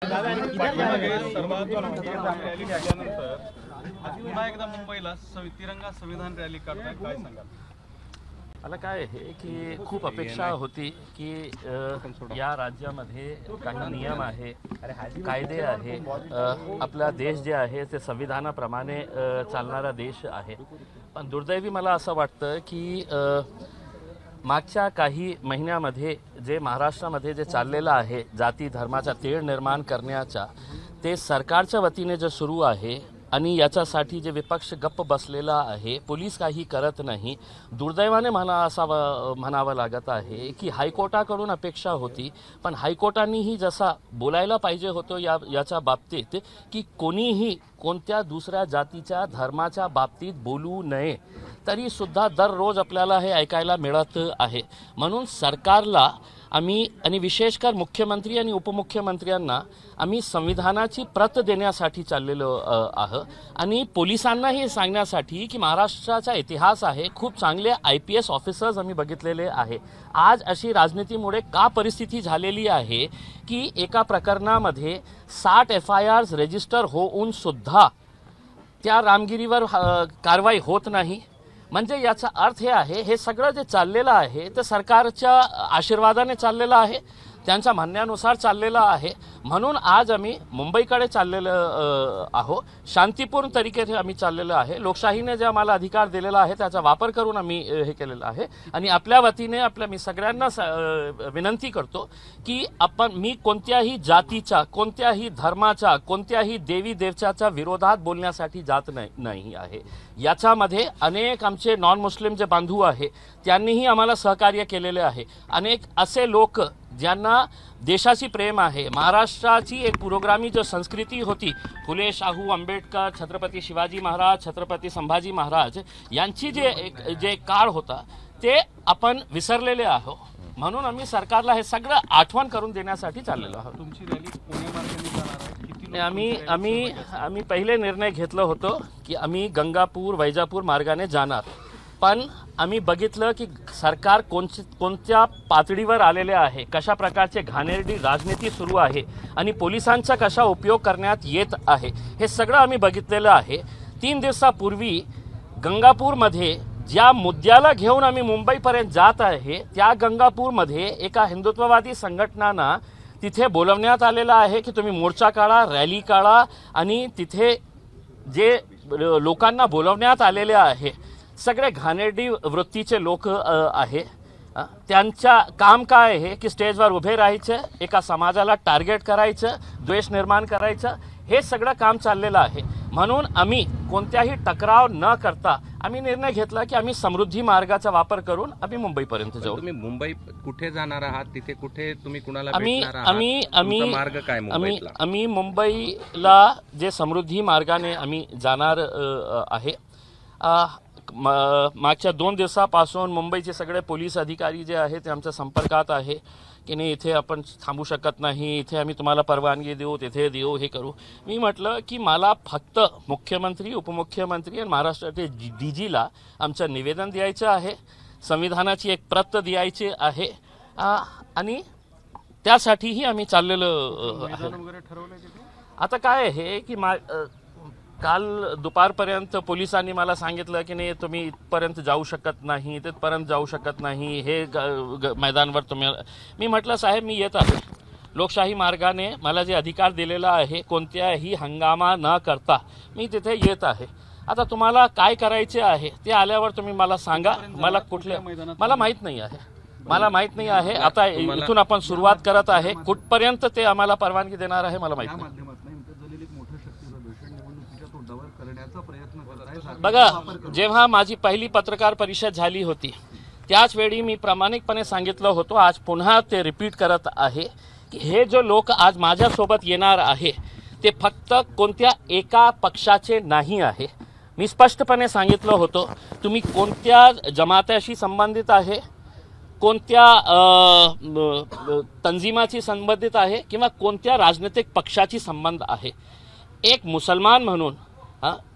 सर्वात रॅली झाल्यानंतर आज पुन्हा एकदा मुंबईला तिरंगा संविधान रॅली काढताय, काय सांगाल? मला काय आहे की खूप अपेक्षा होती की या राज्यामध्ये काही नियम आहे, कायदे आहे, आपला देश जे आहे ते संविधानाप्रमाणे चालणारा देश आहे. पण दुर्दैवी मला असं वाटतं की मागच्या काही महिन्यामध्ये जे महाराष्ट्रामध्ये जे चाललेलं आहे जाती धर्माचा तेढ निर्माण करण्याचा, ते सरकारच्या वतीने जे सुरू आहे आणि याच्यासाठी जे विपक्ष गप्प बसलेला आहे, पोलीस काही करत नाही. दुर्दैवाने मला असं म्हणावं लागत आहे की हायकोर्टाकडून अपेक्षा होती, पण हायकोर्टानेही जसा बोलायला पाहिजे होतं याच्या बाबतीत की कोणीही कोणत्या दुसऱ्या जातीच्या धर्माच्या बाबतीत बोलू नये, तरी सुद्धा दररोज आपल्याला हे ऐकायला मिळत आहे. म्हणून सरकारला आम्ही आणि विशेषकर मुख्यमंत्री आणि उपमुख्यमंत्र्यांना आम्ही संविधानाची प्रत देण्यासाठी चाललेलो आहोत आणि पोलिसांना हे सांगण्यासाठी की महाराष्ट्राचा इतिहास आहे, खूप चांगले IPS ऑफिसर्स आम्ही बघितलेले आहे. आज अशी राजनीतीमुळे का परिस्थिती झालेली आहे की एका प्रकरणामध्ये 60 FIRs रजिस्टर होऊन सुद्धा त्या रामगिरीवर कारवाई होत नाही. म्हणजे याचा अर्थ हे आहे, हे सगळं जे चाललेलं आहे ते सरकारच्या आशीर्वादाने चाललेलं आहे, त्यांच्या म्हणण्यानुसार चाललेलं आहे. म्हणून आज आम्ही मुंबईकडे चाललेलं आहोत, शांतीपूर्ण तरीकेने आम्ही चाललेलं आहे. लोकशाहीने जे आम्हाला अधिकार दिलेला आहे त्याचा वापर करून आम्ही हे केलेलं आहे. आणि आपल्या वतीने मी सगळ्यांना विनंती करतो की मी कोणत्याही जातीच्या, कोणत्याही धर्माच्या, कोणत्याही देवी देवताच्या विरोधात बोलण्यासाठी जात नाही आहे. याच्यामध्ये अनेक आमचे नॉन मुस्लिम जे बांधव आहे त्यांनीही आम्हाला सहकार्य केलेले आहे. अनेक असे लोक ज्यांना देशाची प्रेम आहे, महाराष्ट्राची एक पुरोगामी जो संस्कृती होती, फुले शाहू आंबेडकर, छत्रपती शिवाजी महाराज, छत्रपती संभाजी महाराज यांची जे काळ होता ते आपण विसरलेले आहोत. म्हणून आम्ही सरकारला हे सगळं आठवण करून देण्यासाठी चाललेलो आहोत. तुमची रॅली पुणे मार्गाने जाणार आहे? आम्ही पहिले निर्णय घेतलं होतं की आम्ही गंगापूर वैजापूर मार्गाने जाणार, पण आम्ही बघितलं की सरकार कोणत्या पातळीवर आलेले आहे, कशा प्रकारचे घाणेरडी राजनीती सुरू आहे आणि पोलिसांचा कशा उपयोग करण्यात येत आहे, हे सगळं आम्ही बघितलेलं आहे. 3 दिवसापूर्वी गंगापूरमध्ये ज्या मुद्द्याला घेऊन आम्ही मुंबईपर्यंत जात आहे, त्या गंगापूरमध्ये एका हिंदुत्ववादी संघटनांना तिथे बोलवण्यात आलेलं आहे की तुम्ही मोर्चा काढा, रॅली काढा. आणि तिथे जे लोकांना बोलवण्यात आलेले आहे सगळे घाणेरडी वृत्तीचे लोक आहे. त्यांचा काम काय आहे की स्टेजवर उभे राहायचं, एका समाजाला टार्गेट करायचं, द्वेष निर्माण करायचं, हे सगळं काम चाललेलं आहे. म्हणून आम्ही कोणत्याही टकराव न करता आम्ही निर्णय घेतला की आम्ही समृद्धी मार्गाचा वापर करून आम्ही मुंबईपर्यंत जाऊ. तुम्ही मुंबई कुठे जाणार आहात, तिथे कुठे तुम्ही कुणाला भेटणार आहात, मार्ग काय मुंबईतला? आम्ही मुंबईला जे समृद्धी मार्गाने आम्ही जाणार आहे. मागच्या 2 दिवसापासून मुंबईचे सगळे पोलीस अधिकारी जे आहेत ते आमच्या संपर्कात आहे की नाही इथे आपण थांबू शकत नाही, इथे आम्ही तुम्हाला परवानगी देऊ, तिथे देऊ, हे करू. मी म्हटलं की मला फक्त मुख्यमंत्री, उपमुख्यमंत्री आणि महाराष्ट्राचे DGला आमचं निवेदन द्यायचं आहे, संविधानाची एक प्रत द्यायची आहे आणि त्यासाठीही आम्ही चाललेलो आहे. आता काय आहे की काल दुपारपर्यंत पोलिसांनी मला सांगितलं की नाही तुम्ही इथपर्यंत जाऊ शकत नाही, तिथपर्यंत जाऊ शकत नाही, हे मैदानावर तुम्ही. मी म्हटलं साहेब मी येत आहे, लोकशाही मार्गाने मला जे अधिकार दिलेला आहे कोणत्याही हंगामा न करता मी तिथे येत आहे. आता तुम्हाला काय करायचे आहे ते आल्यावर तुम्ही मला सांगा. मला मला माहीत नाही आहे, मला माहीत नाही आहे. आता इथून आपण सुरुवात करत आहे, कुठपर्यंत ते आम्हाला परवानगी देणार आहे मला माहीत नाही. बघा, जेव्हा माझी पहिली पत्रकार परिषद झाली होती त्याच वेळी मी प्रामाणिकपणे सांगितलं होतं, आज पुन्हा ते रिपीट करत आहे की हे जो लोक आज माझ्यासोबत येणार आहे ते फक्त कोणत्या एका पक्षाचे नाही आहे. मी स्पष्टपणे सांगितलं होतं तुम्ही कोणत्या जमाताशी संबंधित आहे, कोणत्या तंजीमाची संबंधित आहे किंवा कोणत्या राजनैतिक पक्षाची संबंध आहे. एक मुसलमान म्हणून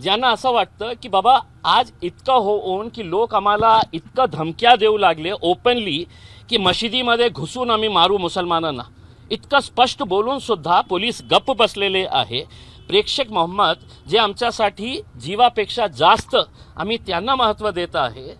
ज्यांना असं वाटतं की बाबा आज इतकं होऊन की लोक आम्हाला इतकं धमक्या देऊ लागले ओपनली की मशिदीमध्ये घुसून आम्ही मारू मुसलमानांना, इतकं स्पष्ट बोलून सुद्धा पोलीस गप्प बसलेले आहे. प्रेक्षक मोहम्मद जे आमच्यासाठी जीवापेक्षा जास्त आम्ही त्यांना महत्त्व देत आहे,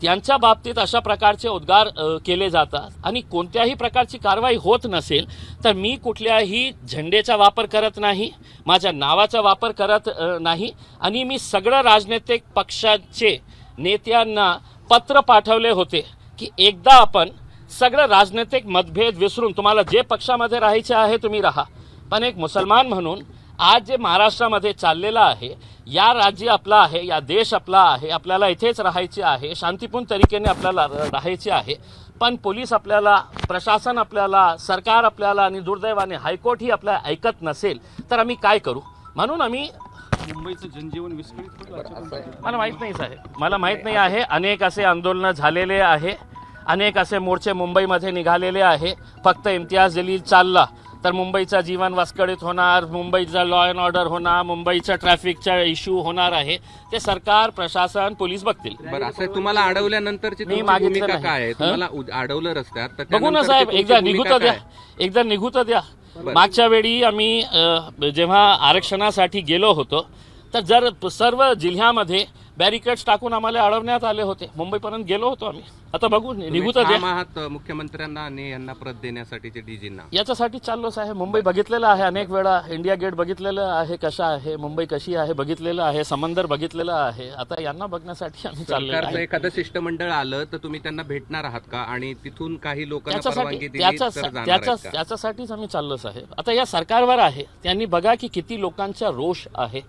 त्यांच्या बाबतीत अशा प्रकारचे उद्गार केले जातात आणि कोणत्याही प्रकारची कारवाई होत नसेल तर मी कुठल्याही झेंडेचा वापर करत नाही, माझ्या नावाचा वापर करत नाही आणि मी सगळं राजनैतिक पक्षाचे नेत्यांना पत्र पाठवले होते की एकदा आपण सगळं राजनैतिक मतभेद विसरून तुम्हाला जे पक्षामध्ये राहायचे आहे तुम्ही राहा, पण एक मुसलमान म्हणून आज जे महाराष्ट्रामध्ये चाललेलं आहे, या राज्य आपला आहे, या देश आपला आहे, आपल्याला इथेच राहायचे आहे, शांतिपूर्ण तरीकेने आपल्याला राहायचे आहे, पण पोलीस आपल्याला, प्रशासन आपल्याला, सरकार आपल्याला आणि दुर्दैवाने हायकोर्ट ही आपल्याला ऐकत नसेल तर आम्ही काय करू. म्हणून आम्ही मुंबईचं जनजीवन विस्कळीत होईल मला माहीत नाही साहेब, मला माहीत नाही आहे. अनेक असे आंदोलनं झालेले आहे, अनेक असे मोर्चे मुंबईमध्ये निघालेले आहे. फक्त इम्तियाज जलील चालला तर मुंबईचं जीवन विस्कळीत होणार, मुंबईचा लॉ अँड ऑर्डर होणार, मुंबईचा ट्रॅफिकचा इश्यू होणार आहे. ते सरकार, प्रशासन, पोलीस बघतील. बरं, असं तुम्हाला अडवल्यानंतरची तुमची भूमिका काय आहे? तुम्हाला अडवलं रस्त्यात तर बघू ना साहेब, एकदा निघू तर द्या, एकदा निघू तर द्या. मागच्या वेळी आम्ही जेव्हा आरक्षणासाठी गेलो होतो तर जर सर्व जिल्ह्यामध्ये बॅरिकेड्स टाकून आम्हाला अडवण्यात आले होते. मुंबईपर्यंत गेलो होतो आम्ही. आता बघू, निघू तर द्या. मुख्यमंत्र्यांना आणि यांना प्रत देण्यासाठीचे डीजींना याच्यासाठी चाललो आहे. मुंबई बघितलेलं आहे अनेक वेळा, इंडिया गेट बघितलेलं आहे कशा आहे, मुंबई कशी आहे बघितलेलं आहे, समंदर बघितलेलं आहे. आता यांना बघण्यासाठी आम्ही चाललो आहे. एखादं शिष्टमंडळ आलं तर तुम्ही त्यांना भेटणार आहात का आणि तिथून काही लोकांना परवानगी दिली तर जाणार आहेत का? त्याच्यासाठीच आम्ही चाललो आहे. आता या सरकारवर आहे, त्यांनी बघा की किती लोकांचा रोष आहे,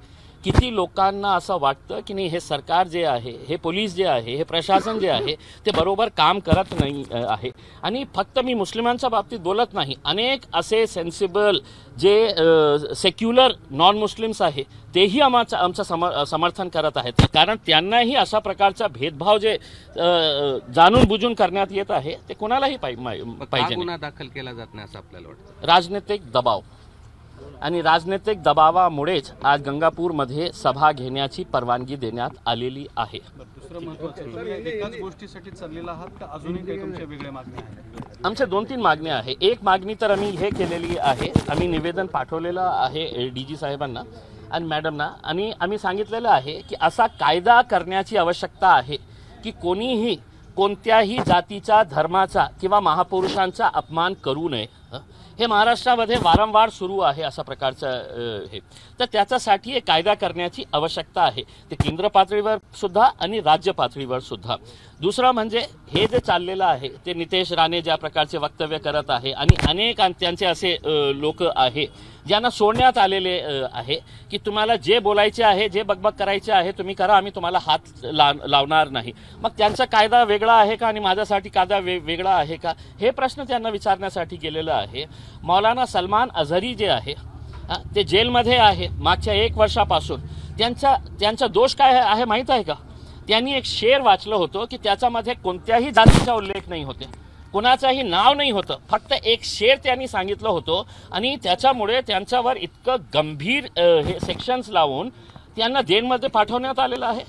किती लोकांना असं वाटतं की नाही हे सरकार जे आहे, हे पोलीस जे आहे, हे प्रशासन जे आहे ते बरोबर काम करत नाही आहे. आणि फक्त मी मुस्लिमांच्या बाबतीत बोलत नाही, अनेक असे सेन्सिबल जे सेक्युलर नॉन मुस्लिम्स आहे तेही आमचं समर्थन करत आहेत, कारण त्यांनाही अशा प्रकारचा भेदभाव जे जाणून बुजून करण्यात येत आहे ते कोणालाही पाहिजे. गुन्हा दाखल केला जात नाही असं आपल्याला वाटतं? राजनैतिक दबाव आणि राजनैतिक दबावामुळेच आज गंगापूरमध्ये सभा घेण्याची परवानगी देण्यात आलेली आहे. दुसरं महत्त्वाचं, एकाच गोष्टीसाठी चाललेला आहात का अजूनही काही तुमच्या वेगळ्या मागण्या आहेत? आमच्या 2-3 मागण्या आहे. एक मागणी तर आम्ही हे केलेली आहे, आम्ही निवेदन पाठवलेलं आहे डीजी साहेबांना आणि मॅडमना, आणि आम्ही सांगितलेलं आहे की असा कायदा करण्याची आवश्यकता आहे की कोणीही कोणत्याही जातीचा, धर्माचा किंवा महापुरुषांचा अपमान करू नये. हे महाराष्ट्रामध्ये वारंवार सुरू आहे अशा प्रकारचं हे, तर त्याच्यासाठी एक कायदा करण्याची आवश्यकता आहे, ते केंद्र पातळीवर सुद्धा आणि राज्य पातळीवर सुद्धा. दुसरं म्हणजे हे जे चाललेलं आहे ते नितेश राणे ज्या प्रकारचे वक्तव्य करत आहे आणि अनेक त्यांचे असे लोक आहे ज्यांना सोडण्यात आलेले आहे की तुम्हाला जे बोलायचे आहे, जे बकबक करायचे आहे तुम्ही करा, आम्ही तुम्हाला हात लावणार नाही. मग त्यांचा कायदा वेगळा आहे का आणि माझ्यासाठी कायदा वेगळा आहे का, हे प्रश्न त्यांना विचारण्यासाठी गेलेला आहे. मौलाना सलमान अझहरी जे आहे ते जेलमध्ये आहे मागच्या 1 वर्षापासून. त्यांचा दोष काय आहे माहीत आहे का? त्यांनी एक शेर वाचलं होतं की त्याच्यामध्ये कोणत्याही जातीचा उल्लेख नाही होते, कोणाचाही नाव नाही होतं, फक्त एक शेर त्यांनी सांगितलं होतं आणि त्याच्यामुळे त्यांच्यावर इतकं गंभीर हे सेक्शन्स लावून त्यांना जेलमध्ये पाठवण्यात आलेलं आहे.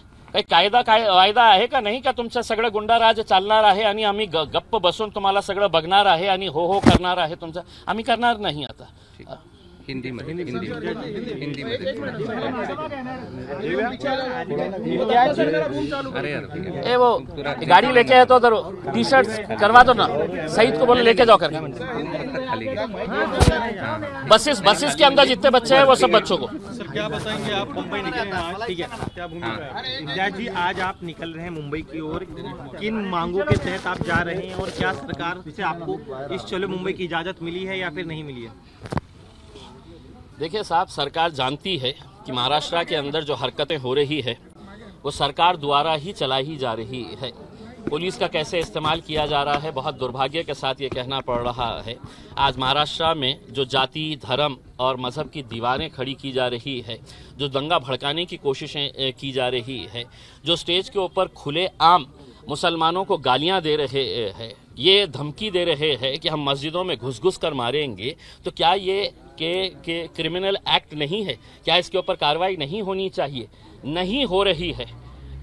काही कायदा आहे का नाही का तुमचं सगळं गुंडाराज चालणार आहे आणि आम्ही गप्प बसून तुम्हाला सगळं बघणार आहे आणि हो हो करणार आहे तुमचं? आम्ही करणार नाही. आता हिंदीमध्ये अरे यार, ए वो गाड़ी लेके है तो उधर टी शर्ट करवा दो ना, सईद को बोलो लेके जाओ कर. बसेस के अंदर जितने बच्चे हैं वो सब बच्चों को. सर क्या बताएंगे आप, मुंबई निकल रहे हैं, ठीक है, क्या भूमिका है? इम्तियाज जी, आज आप निकल रहे हैं मुंबई की ओर, किन मांगों के तहत आप जा रहे हैं और क्या सरकार से आपको इस चलो मुंबई की इजाज़त मिली है या फिर नहीं मिली है? देखिए साहब, सरकार जानती है कि महाराष्ट्र के अंदर जो हरकतें हो रही है वो सरकार द्वारा ही चलाई जा रही है. पुलिस का कैसे इस्तेमाल किया जा रहा है, बहुत दुर्भाग्य के साथ ये कहना पड़ रहा है. आज महाराष्ट्र में जो जाति, धर्म और मज़हब की दीवारें खड़ी की जा रही है, जो दंगा भड़काने की कोशिशें की जा रही है, जो स्टेज के ऊपर खुले आम मुसलमानों को गालियां दे रहे हैं, ये धमकी दे रहे हैं कि हम मस्जिदों में घुस कर मारेंगे, तो क्या ये के क्रिमिनल एक्ट नहीं है? क्या इसके ऊपर कार्रवाई नहीं होनी चाहिए? नहीं हो रही है.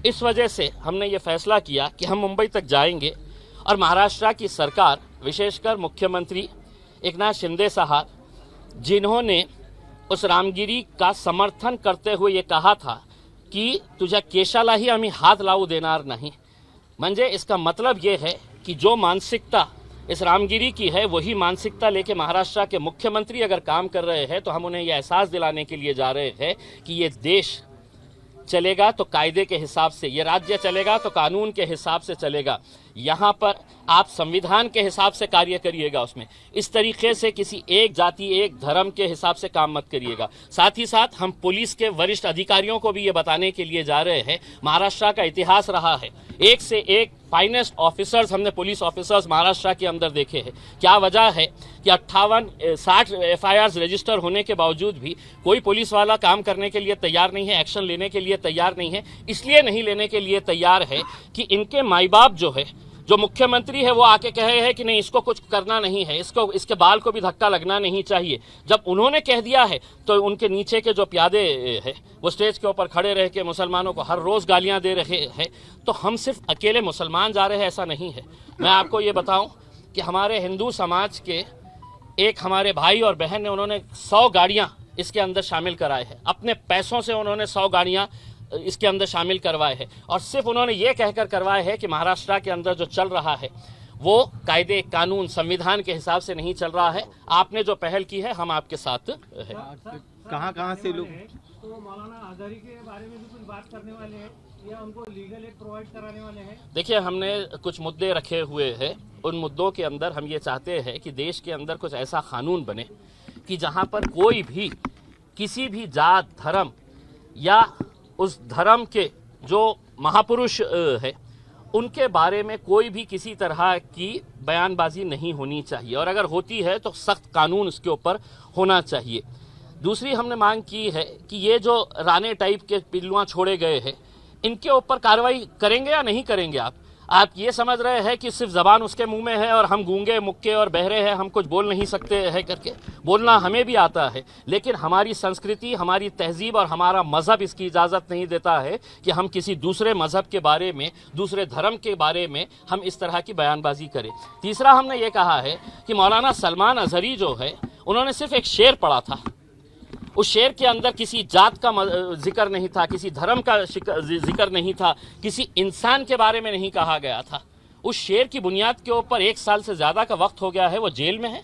इस वजह से हमने ये फैसला किया कि हम मुंबई तक जाएंगे और महाराष्ट्र की सरकार, विशेषकर मुख्यमंत्री एकनाथ शिंदे साहब, जिन्होंने उस रामगिरी का समर्थन करते हुए ये कहा था की तुझ्या केशालाही आम्ही हात लावू देणार नाही, म्हणजे इसका मतलब ये है कि जो मानसिकता इस रामगिरी की है वही मानसिकता लेके महाराष्ट्र के मुख्यमंत्री अगर काम कर रहे हैं तो हम उन्हें यह एहसास दिलाने के लिए जा रहे हैं कि ये देश चलेगा तो कायदे के हिसाब से, ये राज्य चलेगा तो कानून के हिसाब से चलेगा। यहाँ पर आप संविधान के हिसाब से कार्य करिएगा, उसमें इस तरीके से किसी एक जाति एक धर्म के हिसाब से काम मत करिएगा। साथ ही साथ हम पुलिस के वरिष्ठ अधिकारियों को भी ये बताने के लिए जा रहे हैं, महाराष्ट्र का इतिहास रहा है, एक से एक फाइनेस्ट ऑफिसर्स हमने पुलिस ऑफिसर्स महाराष्ट्र के अंदर देखे हैं। क्या वजह है कि 58-60 FIRs रजिस्टर होने के बावजूद भी कोई पुलिस वाला काम करने के लिए तैयार नहीं है, एक्शन लेने के लिए तैयार नहीं है। इसलिए नहीं लेने के लिए तैयार है कि इनके माई बाप जो है, जो मुख्यमंत्री है, वो आके कहे हैं कि नहीं इसको कुछ करना नहीं है, इसके बाल को भी धक्का लगना नहीं चाहिए। जब उन्होंने कह दिया है तो उनके नीचे के जो प्यादे हैं वो स्टेज के ऊपर खड़े रह के मुसलमानों को हर रोज़ गालियां दे रहे हैं। तो हम सिर्फ अकेले मुसलमान जा रहे हैं ऐसा नहीं है। मैं आपको ये बताऊं कि हमारे हिंदू समाज के एक हमारे भाई और बहन ने, उन्होंने 100 गाड़ियाँ इसके अंदर शामिल कराए हैं, अपने पैसों से उन्होंने 100 गाड़ियाँ इसके अंदर शामिल करवाए हैं। और सिर्फ उन्होंने ये कहकर करवाए हैं कि महाराष्ट्र के अंदर जो चल रहा है वो कायदे कानून संविधान के हिसाब से नहीं चल रहा है। आपने जो पहल की है हम आपके साथ है। कहाँ से लोग तो मौलाना आज़ारी के बारे में भी कुछ बात करने वाले हैं या उनको लीगल एड प्रोवाइड कराने वाले हैं? देखिए, हमने कुछ मुद्दे रखे हुए हैं। उन मुद्दों के अंदर हम ये चाहते हैं कि देश के अंदर कुछ ऐसा कानून बने कि जहाँ पर कोई भी किसी भी जात धर्म या उस धर्म के जो महापुरुष है उनके बारे में कोई भी किसी तरह की बयानबाजी नहीं होनी चाहिए, और अगर होती है तो सख्त कानून उसके ऊपर होना चाहिए। दूसरी हमने मांग की है कि ये जो राणे टाइप के पिल्लुआं छोड़े गए हैं इनके ऊपर कार्रवाई करेंगे या नहीं करेंगे। आप ये समझ रहे हैं कि सिर्फ जबान उसके मुंह में है और हम गूंगे मुक्के और बहरे हैं, हम कुछ बोल नहीं सकते हैं करके। बोलना हमें भी आता है, लेकिन हमारी संस्कृति, हमारी तहजीब और हमारा मजहब इसकी इजाज़त नहीं देता है कि हम किसी दूसरे मजहब के बारे में, दूसरे धर्म के बारे में हम इस तरह की बयानबाजी करें। तीसरा हमने ये कहा है कि मौलाना सलमान अजहरी जो है उन्होंने सिर्फ एक शेर पढ़ा था, उस शेर के अंदर किसी जात का जिक्र नहीं था, किसी धर्म का जिक्र नहीं था, किसी इंसान के बारे में नहीं कहा गया था। उस शेर की बुनियाद के ऊपर 1 साल से ज़्यादा का वक्त हो गया है, वो जेल में है।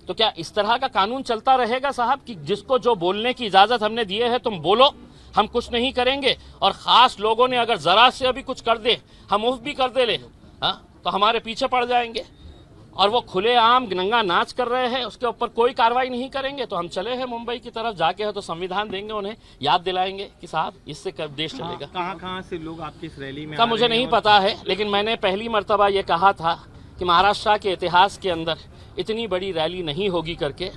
तो क्या इस तरह का कानून चलता रहेगा साहब कि जिसको जो बोलने की इजाज़त हमने दिए है तुम बोलो, हम कुछ नहीं करेंगे, और ख़ास लोगों ने अगर ज़रा से अभी कुछ कर दे, हम उफ भी कर दे ले तो हमारे पीछे पड़ जाएंगे, और वो खुलेआम नंगा नाच कर रहे हैं, उसके ऊपर कोई कार्रवाई नहीं करेंगे। तो हम चले हैं मुंबई की तरफ, जाके है तो संविधान देंगे, उन्हें याद दिलाएंगे कि साहब इससे कब देश चलेगा। कहाँ से लोग आपकी इस रैली में का मुझे नहीं पता है, लेकिन मैंने पहली मर्तबा ये कहा था कि महाराष्ट्र के इतिहास के अंदर इतनी बड़ी रैली नहीं होगी करके।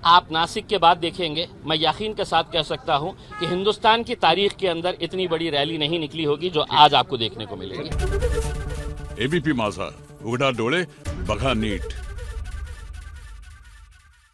आप नासिक के बाद देखेंगे, मैं यकीन के साथ कह सकता हूँ कि हिंदुस्तान की तारीख के अंदर इतनी बड़ी रैली नहीं निकली होगी जो आज आपको देखने को मिलेगी। एबीपी माझा, उघडा डोळे बघा नीट।